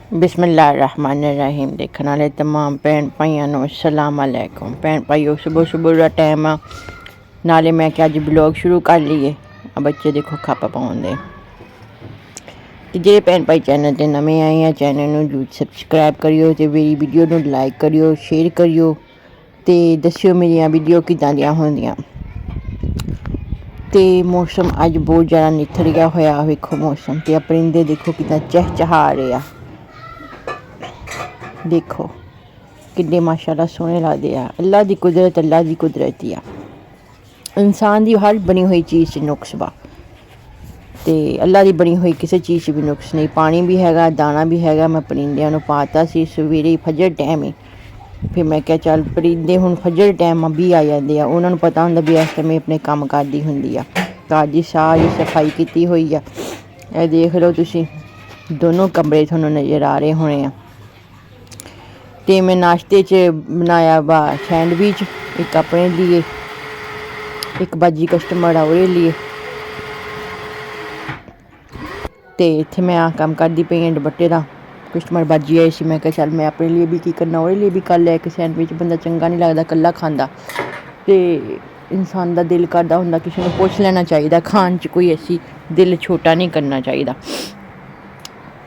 बिस्मिल्लाहिर्रहमानिर्रहीम। देखने वाले तमाम भैन भाइयों को अस्सलाम वालेकुम। भैन भाइयों सुबह सुबह का टाइम आ, नाले मैं क्या अज ब्लॉग शुरू कर लीए। बच्चे देखो खप पाउंदे ते जे भैन भाई चैनल ते नवे आए हैं चैनल नूं जरूर सबसक्राइब करियो ते मेरी वीडियो नूं लाइक करियो, शेयर करियो ते दस्सियो मेरियां वीडियो किदां दियां होंदियां। ते मौसम अज बहुत ज़्यादा निथड़िया होया, वेखो मौसम ते परिंदे देखो किदां चहचहा रहे आ। देखो किन्ने माशाअल्लाह सोहने लगदे आ। अल्लाह दी कुदरत, अल्लाह दी कुदरत ही आ। इंसान दी हर बनी हुई चीज़ च नुक्स बा ते अल्लाह दी बनी हुई किसी चीज़ च भी नुक्स नहीं। पानी भी हैगा, दाना भी हैगा। मैं परिंदिਆਂ ਨੂੰ पाता सी सवेरे फजर टाइम ही, फिर मैं क्या चल परिंदे हुण फजर टाइम भी आ जाते हैं। उन्होंने पता होंदा भी इस टाइम अपने काम करदी हुंदी आ। घर की सारी सफाई की हुई आ। ये देख लो तुसीं, दोनों कमरे तुहानूं नज़र आ रहे होने आ। ते मैं नाश्ते च बनाया वा सैंडविच, एक अपने लिए, एक बाजी कस्टमर आ ओहदे लिए। ते इत्थे मैं आ कम्म करदी पई आं दुपट्टे दा। कस्टमर बाजी आए सी, मैं कहा चल मैं अपने लिए भी की करना, ओहदे लिए भी कर लिया एक सैंडविच। बंदा चंगा नहीं लगदा कल्ला खांदा ते इंसान दा दिल करदा हुंदा किसे नूं पुछ लेना चाहिदा खाण च, कोई ऐसी दिल छोटा नहीं करना चाहिदा।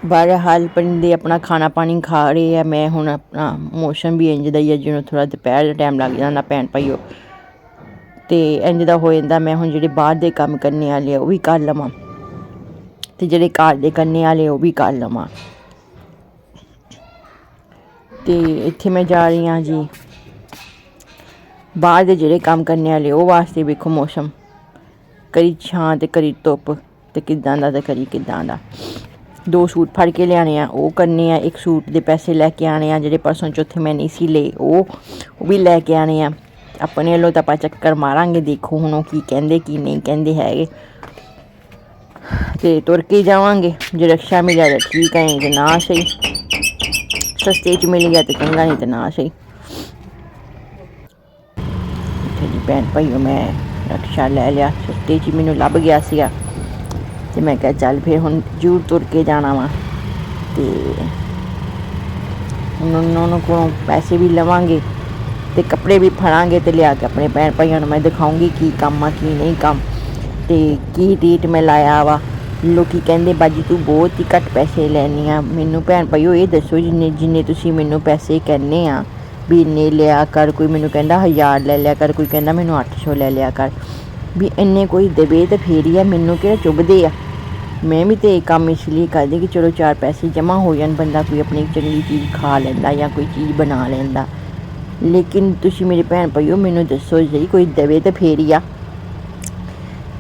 बहरहाल परिंदे अपना खाना पानी खा रहे हैं। मैं हुण अपना मौसम भी इंज दा ही है, जिवें थोड़ा दोपहर दा टाइम लग जांदा भैन भाईओ ते इंज दा हो जांदा। मैं हुण जेह्ड़े बाहर दे कम्म करने आह्ले ओह भी कर लवां ते जेह्ड़े घर दे करने आह्ले ओह भी कर लवां। ते इत्थे मैं जा रही आं जी बाहर दे जेह्ड़े कम्म करने आह्ले ओह वास्ते। वेखो मौसम करी छां ते करी धुप्प ते किदां दा ते करी किदां दा। दो सूट फड़ के लियाने आ, ओह करने आ। एक सूट दे पैसे लैके आने आ जेह्ड़े परसों चौथे मैं नहीं सी ले, ओह भी लैके आने आ। अपने ਵੱਲੋਂ ਤਾਂ ਆਪਾਂ ਚੱਕਰ ਮਾਰਾਂਗੇ, ਦੇਖੋ ਹੁਣ ਉਹ ਕੀ ਕਹਿੰਦੇ ਕੀ ਨਹੀਂ ਕਹਿੰਦੇ ਹੈਗੇ ਤੇ ਤੁਰ ਕੇ ਜਾਵਾਂਗੇ। ਜੇ ਰਕਸ਼ਾ ਮਿਲਿਆ ਤਾਂ ਠੀਕ ਹੈ, ਜੇ ਨਾ ਸਹੀ ਸਸਤੇ 'ਚ ਮਿਲ ਗਿਆ ਤਾਂ ਚੰਗਾ, ਨਹੀਂ ਤਾਂ ਨਾ ਸਹੀ। ਇੱਥੇ ਜੀ ਭੈਣ ਭਾਈਓ ਮੈਂ ਰਕਸ਼ਾ ਲੈ ਲਿਆ, ਸਸਤੇ 'ਚ ਮੈਨੂੰ ਲੱਭ ਗਿਆ ਸੀਗਾ ਤੇ ਮੈਂ ਕਿਹਾ ਚੱਲ ਫਿਰ ਹੁਣ ਜ਼ਰੂਰ ਤੁਰ ਕੇ ਜਾਣਾ ਵਾ ਤੇ ਉਹਨਾਂ ਕੋਲੋਂ ਪੈਸੇ ਵੀ ਲਵਾਂਗੇ ਤੇ ਕੱਪੜੇ ਵੀ ਫੜਾਂਗੇ ਤੇ ਲਿਆ ਕੇ ਆਪਣੇ ਭੈਣ ਭਾਈਆਂ ਨੂੰ ਮੈਂ ਦਿਖਾਉਂਗੀ ਕੀ ਕੰਮ ਆ ਕੀ ਨਹੀਂ ਕੰਮ ਤੇ ਕੀ ਰੇਟ ਮੈਂ ਲਾਇਆ ਵਾ। ਲੋਕੀ ਕਹਿੰਦੇ ਬਾਜੀ ਤੂੰ ਬਹੁਤ ਹੀ ਘੱਟ ਪੈਸੇ ਲੈਂਦੀ ਆ। ਮੈਨੂੰ ਭੈਣ ਭਾਈਓ ਇਹ ਦੱਸੋ ਜਿੰਨੇ ਤੁਸੀਂ ਮੈਨੂੰ ਪੈਸੇ ਕਹਿੰਦੇ ਆ ਵੀ ਇੰਨੇ ਲਿਆ ਕਰ। ਕੋਈ ਮੈਨੂੰ ਕਹਿੰਦਾ 1000 ਲੈ ਲਿਆ ਕਰ, ਕੋਈ ਕਹਿੰਦਾ ਮੈਨੂੰ 800 ਲੈ ਲਿਆ ਕਰ। ਵੀ ਇੰਨੇ ਕੋਈ ਦੇਵੇ ਤਾਂ ਫੇਰ ਹੀ ਆ, ਮੈਨੂੰ ਕਿਹੜਾ ਚੁੱਭਦੇ ਆ। ਮੈਂ ਵੀ ਤਾਂ ਇਹ ਕੰਮ ਇਸ ਲਈ ਕਰਦੀ ਕਿ ਚਲੋ 4 ਪੈਸੇ ਜਮ੍ਹਾਂ ਹੋ ਜਾਣ, ਬੰਦਾ ਕੋਈ ਆਪਣੀ ਚੰਗੀ ਚੀਜ਼ ਖਾ ਲੈਂਦਾ ਜਾਂ ਕੋਈ ਚੀਜ਼ ਬਣਾ ਲੈਂਦਾ। ਲੇਕਿਨ ਤੁਸੀਂ ਮੇਰੇ ਭੈਣ ਭਾਈਓ ਮੈਨੂੰ ਦੱਸੋ ਸਹੀ, ਕੋਈ ਦੇਵੇ ਤਾਂ ਫੇਰ ਹੀ ਆ।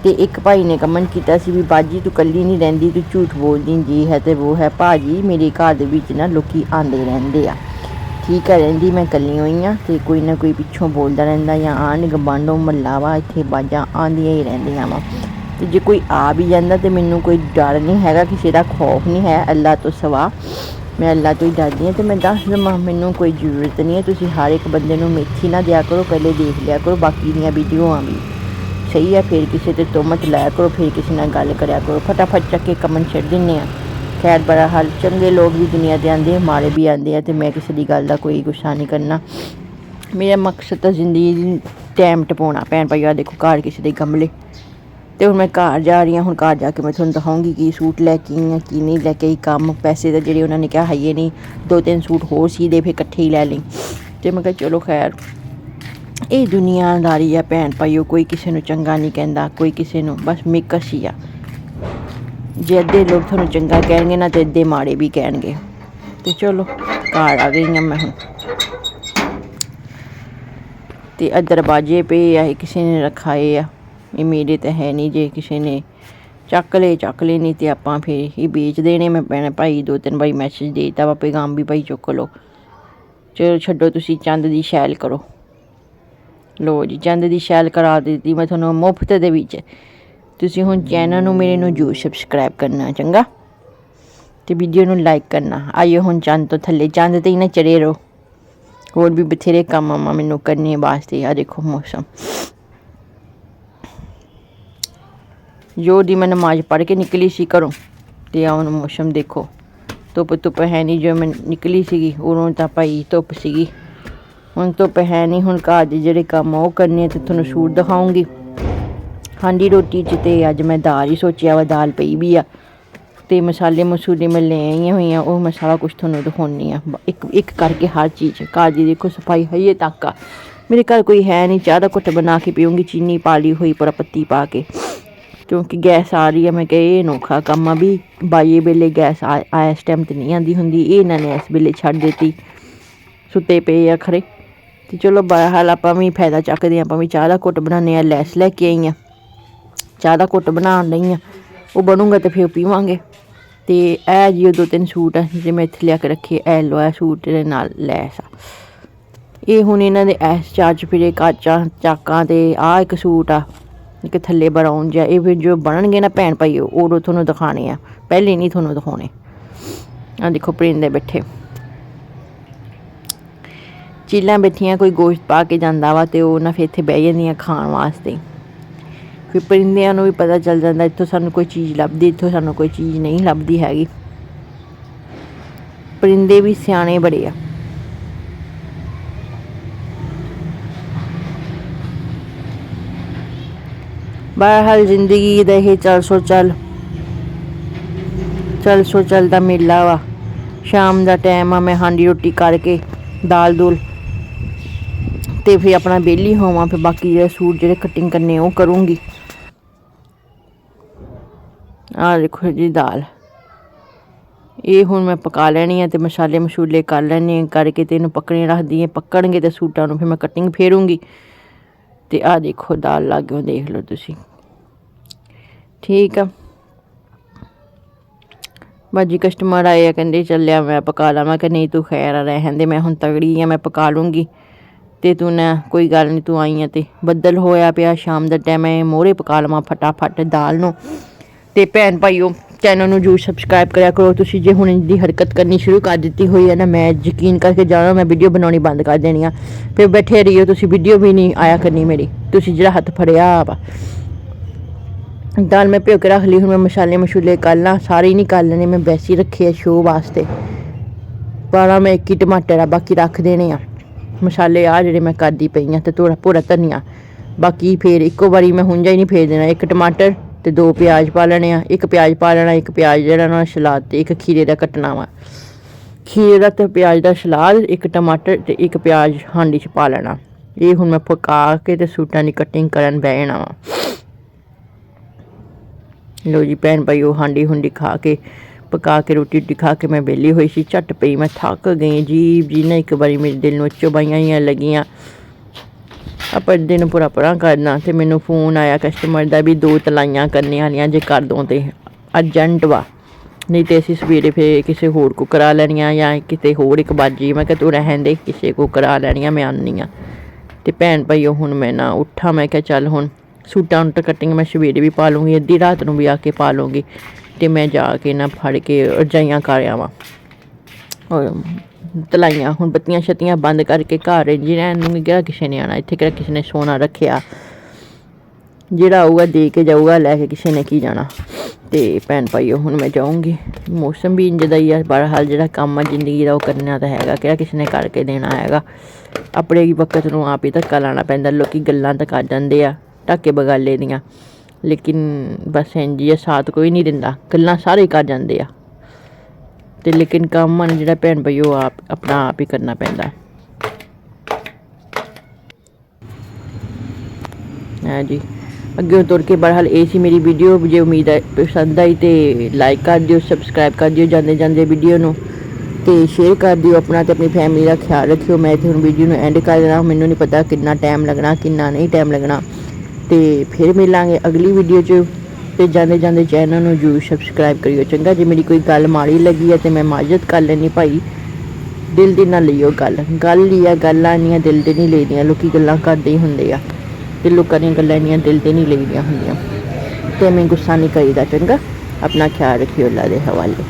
ਤੇ ਇੱਕ ਭਾਈ ਨੇ ਕਮੈਂਟ ਕੀਤਾ ਸੀ ਵੀ ਬਾਜੀ ਤੂੰ ਇਕੱਲੀ ਨਹੀਂ ਰਹਿੰਦੀ, ਤੂੰ ਝੂਠ ਬੋਲਦੀ ਜੀ ਹੈ ਤੇ ਉਹ ਹੈ। ਭਾਜੀ ਮੇਰੇ ਘਰ ਦੇ ਵਿੱਚ ਨਾ ਲੋਕੀ ਆਉਂਦੇ ਰਹਿੰਦੇ ਆ, ਠੀਕ ਹੈ ਰਹਿੰਦੀ ਮੈਂ ਇਕੱਲੀ ਹੋਈ ਹਾਂ ਤੇ ਕੋਈ ਨਾ ਕੋਈ ਪਿੱਛੋਂ ਬੋਲਦਾ ਰਹਿੰਦਾ ਜਾਂ ਆਂਢ ਗੁਆਂਢੋਂ ਮੁਹੱਲਾ ਵਾ, ਇੱਥੇ ਬਾਜਾਂ ਆਉਂਦੀਆਂ ਹੀ ਰਹਿੰਦੀਆਂ ਵਾ। ਤੇ ਜੇ ਕੋਈ ਆ ਵੀ ਜਾਂਦਾ ਤੇ ਮੈਨੂੰ ਕੋਈ ਡਰ ਨਹੀਂ ਹੈਗਾ, ਕਿਸੇ ਦਾ ਖੌਫ ਨਹੀਂ ਹੈ ਅੱਲਾ ਤੋਂ ਸਿਵਾ। ਮੈਂ ਅੱਲਾ ਤੋਂ ਹੀ ਡਰਦੀ ਹਾਂ ਤੇ ਮੈਂ ਦੱਸ ਦੇਵਾਂ ਮੈਨੂੰ ਕੋਈ ਜ਼ਰੂਰਤ ਨਹੀਂ ਹੈ। ਤੁਸੀਂ ਹਰ ਇੱਕ ਬੰਦੇ ਨੂੰ ਮੇਥੀ ਨਾ ਦਿਆ ਕਰੋ, ਪਹਿਲੇ ਦੇਖ ਲਿਆ ਕਰੋ ਬਾਕੀ ਦੀਆਂ ਵੀਡੀਓਆਂ ਵੀ ਸਹੀ ਹੈ। ਫਿਰ ਕਿਸੇ 'ਤੇ ਤੁਹਮਤ ਲਾਇਆ ਕਰੋ, ਫਿਰ ਕਿਸੇ ਨਾਲ ਗੱਲ ਕਰਿਆ ਕਰੋ। ਫਟਾਫਟ ਚੱਕ ਕੇ ਕਮੈਂਟ ਛੱਡ ਦਿੰਦੇ ਹਾਂ। ਖੈਰ ਬਹਰਹਾਲ ਚੰਗੇ ਲੋਕ ਵੀ ਦੁਨੀਆ 'ਤੇ ਆਉਂਦੇ, ਮਾੜੇ ਵੀ ਆਉਂਦੇ ਆ ਤੇ ਮੈਂ ਕਿਸੇ ਦੀ ਗੱਲ ਦਾ ਕੋਈ ਗੁੱਸਾ ਨਹੀਂ ਕਰਨਾ। ਮੇਰਾ ਮਕਸਦ ਤਾਂ ਜ਼ਿੰਦਗੀ ਟਾਈਮ ਟਪਾਉਣਾ। ਭੈਣ ਭਾਈ ਆ ਦੇਖੋ ਘਰ ਕਿਸੇ ਦੇ ਗਮਲੇ ਤੇ ਹੁਣ ਮੈਂ ਘਰ ਜਾ ਰਹੀ ਹਾਂ। ਹੁਣ ਘਰ ਜਾ ਕੇ ਮੈਂ ਤੁਹਾਨੂੰ ਦਿਖਾਉਂਗੀ ਕੀ ਸੂਟ ਲੈ ਕੇ ਆਈ ਹਾਂ ਕੀ ਨਹੀਂ ਲੈ ਕੇ ਆਈ। ਕੰਮ ਪੈਸੇ ਤਾਂ ਜਿਹੜੇ ਉਹਨਾਂ ਨੇ ਕਿਹਾ ਹਾਈਏ ਨਹੀਂ, 2-3 ਸੂਟ ਹੋਰ ਸੀ ਦੇ ਫਿਰ ਇਕੱਠੇ ਹੀ ਲੈ ਲਈ। ਤੇ ਮੈਂ ਕਿਹਾ ਚਲੋ ਖੈਰ ਇਹ ਦੁਨੀਆਦਾਰੀ ਆ ਭੈਣ ਭਾਈਓ, ਕੋਈ ਕਿਸੇ ਨੂੰ ਚੰਗਾ ਨਹੀਂ ਕਹਿੰਦਾ, ਕੋਈ ਕਿਸੇ ਨੂੰ ਬਸ ਮਿਕਸ ਹੀ ਆ। ਜੇ ਅੱਧੇ ਲੋਕ ਤੁਹਾਨੂੰ ਚੰਗਾ ਕਹਿਣਗੇ ਨਾ ਤੇ ਅੱਧੇ ਮਾੜੇ ਵੀ ਕਹਿਣਗੇ। ਤੇ ਚਲੋ ਘਰ ਆ ਗਈ ਹਾਂ ਮੈਂ ਹੁਣ ਤੇ ਇੱਧਰ ਬਾਜੇ ਪਏ ਆ, ਇਹ ਕਿਸੇ ਨੇ ਰਖਾਏ ਆ, ਇਹ ਮੇਰੇ ਤਾਂ ਹੈ ਨਹੀਂ। ਜੇ ਕਿਸੇ ਨੇ ਚੱਕ ਲਏ ਨਹੀਂ ਤੇ ਆਪਾਂ ਫਿਰ ਇਹ ਵੇਚ ਦੇਣੇ। ਮੈਂ ਭੈਣ ਭਾਈ 2-3 ਵਾਰੀ ਮੈਸੇਜ ਦੇ ਦਿੱਤਾ ਵਾ ਪੈਗਾਮ ਵੀ ਭਾਈ ਚੁੱਕ ਲਓ। ਚਲੋ ਛੱਡੋ, ਤੁਸੀਂ ਚੰਦ ਦੀ ਸੈਲ ਕਰੋ। ਲੋ ਜੀ ਚੰਦ ਦੀ ਸੈਲ ਕਰਾ ਦਿੱਤੀ ਮੈਂ ਤੁਹਾਨੂੰ ਮੁਫਤ ਦੇ ਵਿੱਚ। ਤੁਸੀਂ ਹੁਣ ਚੈਨਲ ਨੂੰ ਮੇਰੇ ਨੂੰ ਜ਼ਰੂਰ ਸਬਸਕ੍ਰਾਈਬ ਕਰਨਾ ਚੰਗਾ ਤੇ ਵੀਡੀਓ ਨੂੰ ਲਾਈਕ ਕਰਨਾ। ਆਇਓ ਹੁਣ ਚੰਦ ਤੋਂ ਥੱਲੇ, ਚੰਦ 'ਤੇ ਹੀ ਨਾ ਚੜੇ ਰਹੋ। ਹੋਰ ਵੀ ਬਥੇਰੇ ਕੰਮ ਆਵਾਂ ਮੈਨੂੰ ਕਰਨੇ ਵਾਸਤੇ। ਆ ਦੇਖੋ ਮੌਸਮ, ਜੋ ਦੀ ਮੈਂ ਨਮਾਜ਼ ਪੜ੍ਹ ਕੇ ਨਿਕਲੀ ਸੀ ਘਰੋਂ ਤੇ ਹੁਣ ਮੌਸਮ ਦੇਖੋ ਧੁੱਪ ਹੈ ਨਹੀਂ। ਜੋ ਮੈਂ ਨਿਕਲੀ ਸੀਗੀ ਉਦੋਂ ਤਾਂ ਭਾਈ ਧੁੱਪ ਸੀਗੀ, ਹੁਣ ਧੁੱਪ ਹੈ ਨਹੀਂ। ਹੁਣ ਘਰ ਦੇ ਜਿਹੜੇ ਕੰਮ ਉਹ ਕਰਨੇ ਤੇ ਤੁਹਾਨੂੰ ਸੂਟ ਦਿਖਾਊਂਗੀ। ਹਾਂਡੀ ਰੋਟੀ 'ਚ ਤੇ ਅੱਜ ਮੈਂ ਦਾਲ ਹੀ ਸੋਚਿਆ ਵਾ, ਦਾਲ ਪਈ ਵੀ ਆ ਤੇ ਮਸਾਲੇ ਮਸੂਲੇ ਮੈਂ ਲੈ ਆਈਆਂ ਹੋਈਆਂ, ਉਹ ਮੈਂ ਸਾਰਾ ਕੁਛ ਤੁਹਾਨੂੰ ਦਿਖਾਉਂਦੀ ਆ ਇੱਕ ਕਰਕੇ ਹਰ ਚੀਜ਼। ਘਰ ਦੀ ਦੇਖੋ ਸਫਾਈ ਹਜੇ ਤੱਕ ਆ। ਮੇਰੇ ਘਰ ਕੋਈ ਹੈ ਨਹੀਂ, ਚਾਹ ਦਾ ਘੁੱਟ ਬਣਾ ਕੇ ਪੀਊਂਗੀ, ਚੀਨੀ ਪਾ ਲਈ ਹੋਈ ਪੂਰਾ ਪੱਤੀ ਪਾ ਕੇ, ਕਿਉਂਕਿ ਗੈਸ ਆ ਰਹੀ ਆ। ਮੈਂ ਕਿਹਾ ਇਹ ਅਨੋਖਾ ਕੰਮ ਆ ਵੀ ਬਾਈਏ ਵੇਲੇ ਗੈਸ ਆ ਇਸ ਟਾਈਮ 'ਤੇ ਨਹੀਂ ਆਉਂਦੀ ਹੁੰਦੀ, ਇਹ ਇਹਨਾਂ ਨੇ ਇਸ ਵੇਲੇ ਛੱਡ ਦਿੱਤੀ, ਸੁੱਤੇ ਪਏ ਆ ਖਰੇ। ਅਤੇ ਚਲੋ ਬਹਰਹਾਲ ਆਪਾਂ ਵੀ ਫਾਇਦਾ ਚੱਕਦੇ ਹਾਂ, ਆਪਾਂ ਵੀ ਚਾਹ ਦਾ ਘੁੱਟ ਬਣਾਉਂਦੇ ਹਾਂ। ਲੈਸ ਲੈ ਕੇ ਆਈ ਹਾਂ, ਚਾਹ ਦਾ ਘੁੱਟ ਬਣਾਉਣ ਲਈ ਆ, ਉਹ ਬਣੂਗਾ ਤਾਂ ਫਿਰ ਪੀਵਾਂਗੇ। ਅਤੇ ਇਹ ਜੀ ਉਹ 2-3 ਸੂਟ ਆ ਜਿਹੜੇ ਮੈਂ ਇੱਥੇ ਲਿਆ ਕੇ ਰੱਖੇ। ਇਹ ਲੋ ਹੈ ਸੂਟ ਦੇ ਨਾਲ ਲੈਸ ਆ, ਇਹ ਹੁਣ ਇਹਨਾਂ ਦੇ ਐਸ ਚਾਰਜ ਫਿਰੇ ਕਾਚਾਂ ਚਾਕਾਂ। ਅਤੇ ਆਹ ਇੱਕ ਸੂਟ ਆ, ਇੱਕ ਥੱਲੇ ਬਰਾਊਨ ਜਿਹਾ, ਇਹ ਫਿਰ ਜੋ ਬਣਨਗੇ ਨਾ ਭੈਣ ਭਾਈ ਉਦੋਂ ਤੁਹਾਨੂੰ ਦਿਖਾਉਣੇ ਆ, ਪਹਿਲੇ ਨਹੀਂ ਤੁਹਾਨੂੰ ਦਿਖਾਉਣੇ। ਆਹ ਦੇਖੋ ਪਰਿੰਦੇ ਬੈਠੇ, ਚੀਲਾਂ ਬੈਠੀਆਂ, ਕੋਈ ਗੋਸ਼ਤ ਪਾ ਕੇ ਜਾਂਦਾ ਵਾ ਅਤੇ ਉਹ ਨਾ ਫਿਰ ਇੱਥੇ ਬਹਿ ਜਾਂਦੀਆਂ ਖਾਣ ਵਾਸਤੇ। ਫਿਰ ਪਰਿੰਦਿਆਂ ਨੂੰ ਵੀ ਪਤਾ ਚੱਲ ਜਾਂਦਾ ਇੱਥੋਂ ਸਾਨੂੰ ਕੋਈ ਚੀਜ਼ ਲੱਭਦੀ, ਇੱਥੋਂ ਸਾਨੂੰ ਕੋਈ ਚੀਜ਼ ਨਹੀਂ ਲੱਭਦੀ ਹੈਗੀ। ਪਰਿੰਦੇ ਵੀ ਸਿਆਣੇ ਬੜੇ ਆ। ਬਹਰਹਾਲ ਜ਼ਿੰਦਗੀ ਦਾ ਇਹ ਚੱਲ ਸੋ ਚੱਲ ਦਾ ਮੇਲਾ ਵਾ। ਸ਼ਾਮ ਦਾ ਟਾਈਮ ਆ, ਮੈਂ ਹਾਂਡੀ ਰੋਟੀ ਕਰਕੇ ਦਾਲ ਦੂਲ ਅਤੇ ਫਿਰ ਆਪਣਾ ਵਿਹਲੀ ਹੋਵਾਂ। ਫਿਰ ਬਾਕੀ ਜਿਹੜੇ ਸੂਟ ਜਿਹੜੇ ਕਟਿੰਗ ਕਰਨੇ ਉਹ ਕਰੂੰਗੀ। ਆਹ ਦੇਖੋ ਜੀ ਦਾਲ, ਇਹ ਹੁਣ ਮੈਂ ਪਕਾ ਲੈਣੀ ਆ ਅਤੇ ਮਸਾਲੇ ਮਸੂਲੇ ਕਰ ਲੈਣੇ ਕਰਕੇ ਅਤੇ ਇਹਨੂੰ ਪੱਕਣੇ ਰੱਖਦੀ ਹਾਂ। ਪੱਕਣਗੇ ਅਤੇ ਸੂਟਾਂ ਨੂੰ ਫਿਰ ਮੈਂ ਕਟਿੰਗ ਫੇਰੂੰਗੀ। ਅਤੇ ਆਹ ਦੇਖੋ ਦਾਲ ਲਾਗਿਓ ਦੇਖ ਲਓ ਤੁਸੀਂ, ਠੀਕ ਆ। ਬਾਜੀ ਕਸਟਮਰ ਆਏ ਆ, ਕਹਿੰਦੇ ਚੱਲਿਆ ਮੈਂ ਪਕਾ ਲਾ। ਮੈਂ ਕਿਹਾ ਨਹੀਂ ਤੂੰ ਖੈਰ ਰਹਿਣ ਦੇ, ਮੈਂ ਹੁਣ ਤਗੜੀ ਆ, ਮੈਂ ਪਕਾ ਲੂੰਗੀ। ਅਤੇ ਤੂੰ ਨਾ ਕੋਈ ਗੱਲ ਨਹੀਂ, ਤੂੰ ਆਈ ਆ। ਅਤੇ ਬੱਦਲ ਹੋਇਆ ਪਿਆ, ਸ਼ਾਮ ਦਾ ਟਾਈਮ ਮੈਂ ਮੋਹਰੇ ਪਕਾ ਲਵਾਂ ਫਟਾਫਟ ਦਾਲ ਨੂੰ। ਅਤੇ ਭੈਣ ਭਾਈਓ ਚੈਨਲ ਨੂੰ ਜ਼ਰੂਰ ਸਬਸਕ੍ਰਾਈਬ ਕਰਿਆ ਕਰੋ ਤੁਸੀਂ। ਜੇ ਹੁਣ ਇਹਦੀ ਹਰਕਤ ਕਰਨੀ ਸ਼ੁਰੂ ਕਰ ਦਿੱਤੀ ਹੋਈ ਹੈ ਨਾ, ਮੈਂ ਯਕੀਨ ਕਰਕੇ ਜਾਣਾ ਮੈਂ ਵੀਡੀਓ ਬਣਾਉਣੀ ਬੰਦ ਕਰ ਦੇਣੀ ਆ। ਫਿਰ ਬੈਠੇ ਰਹੀਓ ਤੁਸੀਂ, ਵੀਡੀਓ ਵੀ ਨਹੀਂ ਆਇਆ ਕਰਨੀ ਮੇਰੀ। ਤੁਸੀਂ ਜਿਹੜਾ ਹੱਥ ਫੜਿਆ ਵਾ, ਦਾਲ ਮੈਂ ਭਿਓ ਕੇ ਰੱਖ ਲਈ। ਹੁਣ ਮੈਂ ਮਸਾਲੇ ਮਸੂਲੇ ਕਰ ਲਾਂ, ਸਾਰੇ ਹੀ ਨਹੀਂ ਕਰ ਲੈਣੇ, ਮੈਂ ਵੈਸੇ ਹੀ ਰੱਖੇ ਆ ਸ਼ੋਅ ਵਾਸਤੇ। ਪਾਣਾ ਮੈਂ ਇੱਕ ਹੀ ਟਮਾਟਰ ਆ, ਬਾਕੀ ਰੱਖ ਦੇਣੇ ਆ ਮਸਾਲੇ ਆ ਜਿਹੜੇ ਮੈਂ ਕਰਦੀ ਪਈ ਹਾਂ। ਅਤੇ ਥੋੜ੍ਹਾ ਭੋਰਾ ਧਨੀਆ, ਬਾਕੀ ਫਿਰ ਇੱਕੋ ਵਾਰੀ ਮੈਂ ਹੁੰਝਾ ਹੀ ਨਹੀਂ ਫੇਰ ਦੇਣਾ। ਇੱਕ ਟਮਾਟਰ ਅਤੇ 2 ਪਿਆਜ਼ ਪਾ ਲੈਣੇ ਆ, ਇੱਕ ਪਿਆਜ਼ ਪਾ ਲੈਣਾ, ਇੱਕ ਪਿਆਜ਼ ਜਿਹੜਾ ਨਾ ਸਲਾਦ, ਅਤੇ ਇੱਕ ਖੀਰੇ ਦਾ ਕੱਟਣਾ ਵਾ, ਖੀਰੇ ਦਾ ਅਤੇ ਪਿਆਜ਼ ਦਾ ਸਲਾਦ, ਇੱਕ ਟਮਾਟਰ ਅਤੇ ਇੱਕ ਪਿਆਜ਼ ਹਾਂਡੀ 'ਚ ਪਾ ਲੈਣਾ। ਇਹ ਹੁਣ ਮੈਂ ਪਕਾ ਕੇ ਅਤੇ ਸੂਟਾਂ ਦੀ ਕਟਿੰਗ ਕਰਨ ਬਹਿ ਜਾਣਾ ਵਾ। ਲਓ ਜੀ ਭੈਣ ਭਾਈ ਉਹ ਹਾਂਡੀ ਹੁੰਡੀ ਖਾ ਕੇ ਪਕਾ ਕੇ ਰੋਟੀ ਖਾ ਕੇ ਮੈਂ ਵਿਹਲੀ ਹੋਈ ਸੀ। ਝੱਟ ਪਈ, ਮੈਂ ਥੱਕ ਗਈ ਜੀ ਨਾ। ਇੱਕ ਵਾਰੀ ਮੇਰੇ ਦਿਲ ਨੂੰ ਚੁਬਾਈਆਂ ਹੀ ਲੱਗੀਆਂ। ਆਪਾਂ ਦਿਨ ਪੂਰਾ ਕਰਨਾ ਅਤੇ ਮੈਨੂੰ ਫੋਨ ਆਇਆ ਕਸਟਮਰ ਦਾ ਵੀ 2 ਤਲਾਈਆਂ ਕਰਨੀਆਂ ਵਾਲੀਆਂ ਜੇ ਕਰ ਦੋ ਅਤੇ ਅਰਜੈਂਟ ਵਾ, ਨਹੀਂ ਤਾਂ ਅਸੀਂ ਸਵੇਰੇ ਫਿਰ ਕਿਸੇ ਹੋਰ ਕੋ ਕਰਾ ਲੈਣੀਆਂ ਜਾਂ ਕਿਤੇ ਹੋਰ ਇੱਕ ਬਾਜੀ। ਮੈਂ ਕਿਹਾ ਤੂੰ ਰਹਿਣ ਦੇ, ਕਿਸੇ ਕੋ ਕਰਾ ਲੈਣੀਆਂ, ਮੈਂ ਆਉਂਦੀ ਹਾਂ। ਅਤੇ ਭੈਣ ਭਾਈ ਉਹ ਹੁਣ ਮੈਂ ਨਾ ਉੱਠਾਂ, ਮੈਂ ਕਿਹਾ ਚੱਲ ਹੁਣ ਸੂਟਾਂ ਨੂੰ ਤਾਂ ਕਟਿੰਗ ਮੈਂ ਸਵੇਰੇ ਵੀ ਪਾ ਲੂੰਗੀ, ਅੱਧੀ ਰਾਤ ਨੂੰ ਵੀ ਆ ਕੇ ਪਾ ਲੂੰਗੀ। ਅਤੇ ਮੈਂ ਜਾ ਕੇ ਨਾ ਫੜ ਕੇ ਰਜਾਈਆਂ ਕਰ ਆਵਾਂ ਤਲਾਈਆਂ। ਹੁਣ ਬੱਤੀਆਂ ਛੱਤੀਆਂ ਬੰਦ ਕਰਕੇ ਘਰ ਜੀ ਰਹਿਣ ਨੂੰ, ਕਿਹੜਾ ਕਿਸੇ ਨੇ ਆਉਣਾ ਇੱਥੇ, ਕਿਹੜਾ ਕਿਸੇ ਨੇ ਸੋਨਾ ਰੱਖਿਆ। ਜਿਹੜਾ ਆਊਗਾ ਦੇ ਕੇ ਜਾਊਗਾ, ਲੈ ਕੇ ਕਿਸੇ ਨੇ ਕੀ ਜਾਣਾ। ਅਤੇ ਭੈਣ ਭਾਈਓ ਹੁਣ ਮੈਂ ਜਾਊਂਗੀ। ਮੌਸਮ ਵੀ ਇੰਝ ਦਾ ਹੀ ਆ, ਬਹਰਹਾਲ ਜਿਹੜਾ ਕੰਮ ਆ ਜ਼ਿੰਦਗੀ ਦਾ ਉਹ ਕਰਨਾ ਤਾਂ ਹੈਗਾ, ਕਿਹੜਾ ਕਿਸੇ ਨੇ ਕਰਕੇ ਦੇਣਾ ਹੈਗਾ। ਆਪਣੇ ਵਕਤ ਨੂੰ ਆਪ ਹੀ ਧੱਕਾ ਲਾਉਣਾ ਪੈਂਦਾ। ਲੋਕ ਗੱਲਾਂ ਤਾਂ ਕਰ ਜਾਂਦੇ ਆ ਢਾਕੇ ਬਗਾਲੇ ਦੀਆਂ, ਲੇਕਿਨ ਬਸ ਇੰਝ ਹੀ ਆ, ਸਾਥ ਕੋਈ ਨਹੀਂ ਦਿੰਦਾ। ਗੱਲਾਂ ਸਾਰੇ ਕਰ ਜਾਂਦੇ ਆ ਅਤੇ ਲੇਕਿਨ ਕੰਮ ਆ ਜਿਹੜਾ ਭੈਣ ਭਾਈ ਉਹ ਆਪ ਹੀ ਕਰਨਾ ਪੈਂਦਾ ਹੈ ਜੀ। ਅੱਗੇ ਤੁਰ ਕੇ ਬਹਰਹਾਲ ਇਹ ਸੀ ਮੇਰੀ ਵੀਡੀਓ। ਜੇ ਉਮੀਦ ਹੈ ਪਸੰਦ ਆਈ ਅਤੇ ਲਾਈਕ ਕਰ ਦਿਓ, ਸਬਸਕ੍ਰਾਈਬ ਕਰ ਦਿਓ ਜਾਂਦੇ ਵੀਡੀਓ ਨੂੰ, ਅਤੇ ਸ਼ੇਅਰ ਕਰ ਦਿਓ ਆਪਣਾ ਅਤੇ ਆਪਣੀ ਫੈਮਿਲੀ ਦਾ ਖਿਆਲ ਰੱਖਿਓ। ਮੈਂ ਇੱਥੇ ਹੁਣ ਵੀਡੀਓ ਨੂੰ ਐਂਡ ਕਰ ਦੇਣਾ। ਮੈਨੂੰ ਨਹੀਂ ਪਤਾ ਕਿੰਨਾ ਟਾਈਮ ਲੱਗਣਾ, ਕਿੰਨਾ ਨਹੀਂ ਟਾਈਮ ਲੱਗਣਾ। ਅਤੇ ਫਿਰ ਮਿਲਾਂਗੇ ਅਗਲੀ ਵੀਡੀਓ 'ਚ। ਅਤੇ ਜਾਂਦੇ ਚੈਨਲ ਨੂੰ ਜ਼ਰੂਰ ਸਬਸਕ੍ਰਾਈਬ ਕਰਿਓ ਚੰਗਾ। ਜੇ ਮੇਰੀ ਕੋਈ ਗੱਲ ਮਾੜੀ ਲੱਗੀ ਹੈ ਤਾਂ ਮੈਂ ਮਾਜ਼ਰਤ ਕਰ ਲੈਂਦੀ ਭਾਈ, ਦਿਲ ਦੀ ਨਾ ਲਈਓ ਗੱਲ ਹੀ ਆ। ਗੱਲਾਂ ਇੰਨੀਆਂ ਦਿਲ 'ਤੇ ਨਹੀਂ ਲਈਦੀਆਂ, ਲੋਕ ਗੱਲਾਂ ਕਰਦੇ ਹੀ ਹੁੰਦੇ ਆ ਅਤੇ ਲੋਕਾਂ ਦੀਆਂ ਗੱਲਾਂ ਇੰਨੀਆਂ ਦਿਲ 'ਤੇ ਨਹੀਂ ਲਈਦੀਆਂ ਹੁੰਦੀਆਂ। ਅਤੇ ਮੈਂ ਗੁੱਸਾ ਨਹੀਂ ਕਰੀਦਾ ਚੰਗਾ। ਆਪਣਾ ਖਿਆਲ ਰੱਖਿਓ, ਅੱਲਾ ਦੇ ਹਵਾਲੇ।